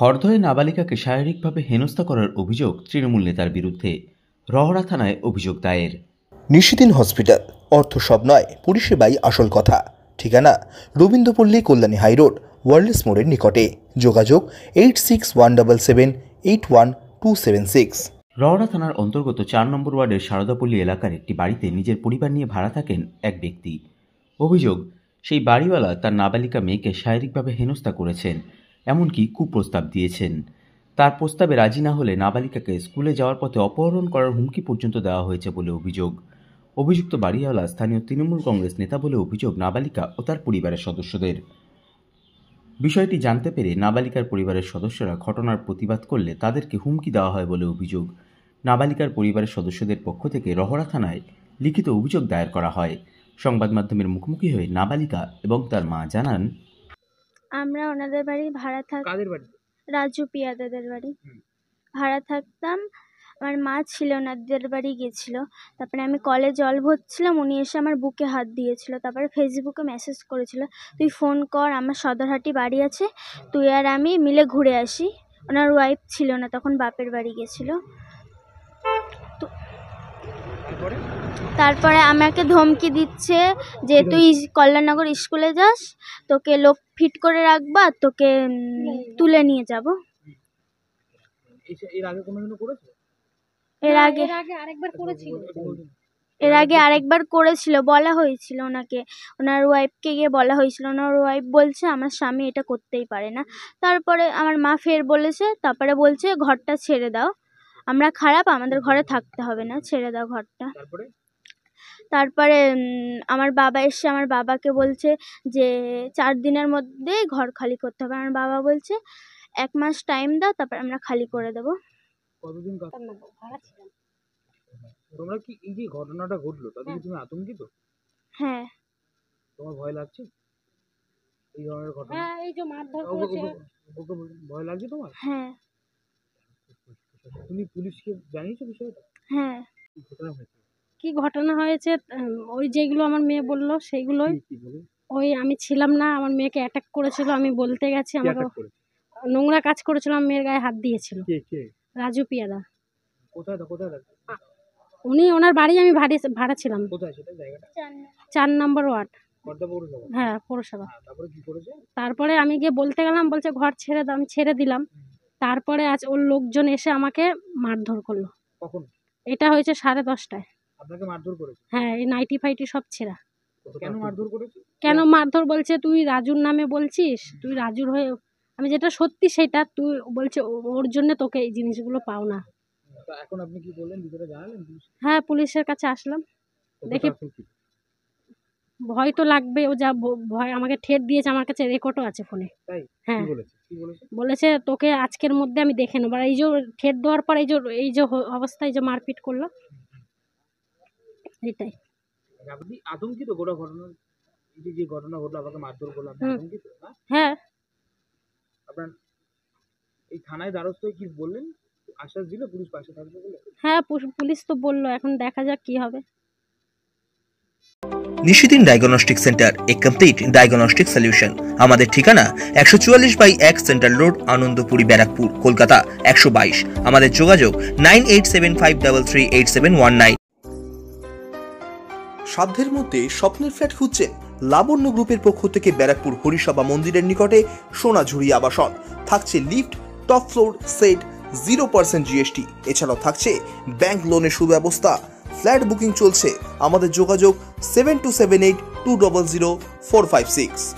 হরদয়ে নাবালিকাকে শারীরিকভাবে হেনস্থা করার অভিযোগ তৃণমূল নেতার বিরুদ্ধে। রহড়া থানায় অভিযোগ দায়ের। নিশিদিন হসপিটাল, অর্থ সব নয়, পরিষেবাই আসল কথা। ঠিকানা রবীন্দ্রপল্লী, কল্যাণী হাইরোড, ওয়ার্ল্ডস মোড়ের নিকটে। যোগাযোগ 8617781276। রহড়া থানার অন্তর্গত 4 নম্বর ওয়ার্ডের শারদাপল্লী এলাকার একটি বাড়িতে নিজের পরিবার নিয়ে ভাড়া থাকেন এক ব্যক্তি। অভিযোগ, সেই বাড়িওয়ালা তার নাবালিকা মেয়েকে শারীরিকভাবে হেনস্থা করেছেন, এমনকি কুপ্রস্তাব দিয়েছেন। তার প্রস্তাবে রাজি না হলে নাবালিকাকে স্কুলে যাওয়ার পথে অপহরণ করার হুমকি পর্যন্ত দেওয়া হয়েছে বলে অভিযোগ। অভিযুক্ত বাড়িওয়ালা স্থানীয় তৃণমূল কংগ্রেস নেতা বলে অভিযোগ নাবালিকা ও তার পরিবারের সদস্যদের। বিষয়টি জানতে পেরে নাবালিকার পরিবারের সদস্যরা ঘটনার প্রতিবাদ করলে তাদেরকে হুমকি দেওয়া হয় বলে অভিযোগ। নাবালিকার পরিবারের সদস্যদের পক্ষ থেকে রহড়া থানায় লিখিত অভিযোগ দায়ের করা হয়। সংবাদ মাধ্যমের মুখোমুখি হয়ে নাবালিকা এবং তার মা জানান, আমরা ওনাদের বাড়ি ভাড়া রাজু পিয়াদাদের বাড়ি ভাড়া থাকতাম। আমার মা ছিল ওনাদের বাড়ি গেছিল। তারপরে আমি কলে জল ভরছিলাম, উনি এসে আমার বুকে হাত দিয়েছিল। তারপরে ফেসবুকে মেসেজ করেছিল, তুই ফোন কর, আমার সদরহাটি বাড়ি আছে, তুই আর আমি মিলে ঘুরে আসি। ওনার ওয়াইফ ছিল না তখন, বাপের বাড়ি গেছিল। তারপরে আমাকে ধমকি দিচ্ছে যে তুই কল্যাণনগর স্কুলে যাস, তোকে লোক ফিট করে রাখবা, তোকে তুলে নিয়ে যাব। এর আগে আরেকবার করেছিল, বলা হয়েছিল ওনাকে, ওনার ওয়াইফকে গিয়ে বলা হয়েছিল। ওনার ওয়াইফ বলছে আমার স্বামী এটা করতেই পারে না। তারপরে আমার মা ফের বলেছে, তারপরে বলছে ঘরটা ছেড়ে দাও, আমরা খারাপ, আমাদের ঘরে থাকতে হবে না, ছেড়ে দাও ঘরটা। তারপরে আমার বাবা এসে আমার বাবাকে বলছে যে 4 দিনের মধ্যে ঘর খালি করতে হবে। আমার বাবা বলছে 1 মাস টাইম দাও, তারপর আমরা খালি করে দেবো। কতদিন তোমরা কি এই যে ঘটনাটা ঘটলো তাতে কি তুমি আতঙ্কিত? হ্যাঁ। তোমার ভয় লাগছে এই ধরনের ঘটনা? হ্যাঁ, এই যে মারধর করেছে, ভয় লাগছে তোমার? হ্যাঁ। তুমি পুলিশকে জানিয়েছো বিষয়টা? হ্যাঁ। কি ঘটনা হয়েছে ওই যেগুলো আমার মেয়ে বললো সেইগুলোই। ওই আমি ছিলাম না, আমার মেয়েকে অ্যাটাক করেছিল, আমি বলতে গেছি, আমাকে নোংরা কাজ করেছিল, আমার মেয়ের গায়ে হাত দিয়েছিল। রাজু পিয়াদা। উনি ওনার বাড়ি, আমি ভাড়া ছিলাম। 4 নম্বর ওয়ার্ড। হ্যাঁ, পৌরসভা। তারপরে আমি গিয়ে বলতে গেলাম, বলছে ঘর ছেড়ে দাও, আমি ছেড়ে দিলাম। তারপরে আজ ওর লোকজন এসে আমাকে মারধর করলো। এটা হয়েছে 10:30টায়। আপনাকে মারধর করেছে? হ্যাঁ, এই নাইটি ফাইটি সব ছেঁড়া। কেন মারধর করেছে? কেন মারধর বলছে, তুই রাজুর নামে বলছিস, তুই রাজুর হয়ে, আমি যেটা সত্যি সেটা, তুই বলছে ওর জন্য তোকে এই জিনিসগুলো পাও না। এখন আপনি কি বললেন, বিষয়টা জানালেন? হ্যাঁ, পুলিশের কাছে আসলাম। দেখি ভয় তো লাগবে, ও যা ভয় আমাকে ঠেট দিয়েছে, আমার কাছে রেকর্ডও আছে ফোনে। হ্যাঁ, বলেছে তোকে আজকের মধ্যে আমি দেখে নেবো। আর এই যে ঠেট দেওয়ার পর এই যে অবস্থায় যে মারপিট করলো, এটাই। আপনি আতঙ্কিত গোটা ঘটনা, যে ঘটনা ঘটলো, আপনাকে মারধর করলো, আপনি আতঙ্কিত? হ্যাঁ। আপনার এই থানায় দ্বারস্থ হয়ে কি বললেন? আশ্বাস দিল পুলিশ পাশে থাকবে বলে? হ্যাঁ, পুলিশ তো বললো, এখন দেখা যাক কি হবে। নিশিদিন ডায়াগনস্টিক সেন্টার, এ কমপ্লিট ডায়াগনস্টিক সলিউশন। আমাদের ঠিকানা 144/1 সেন্ট্রাল রোড, আনন্দপুরি, ব্যারাকপুর, কলকাতা 122। আমাদের যোগাযোগ 9875338719। সাধ্যের মধ্যে স্বপ্নের ফ্ল্যাট খুঁজছেন? লাবণ্য গ্রুপের পক্ষ থেকে ব্যারাকপুর হরিসভা মন্দিরের নিকটে সোনাঝুরি আবাসন। থাকছে lift, top floor, set, 0% GST। এছাড়াও থাকছে ব্যাংক লোনের সুব্যবস্থা। ফ্ল্যাট বুকিং চলছে। আমাদের যোগাযোগ 7278200456।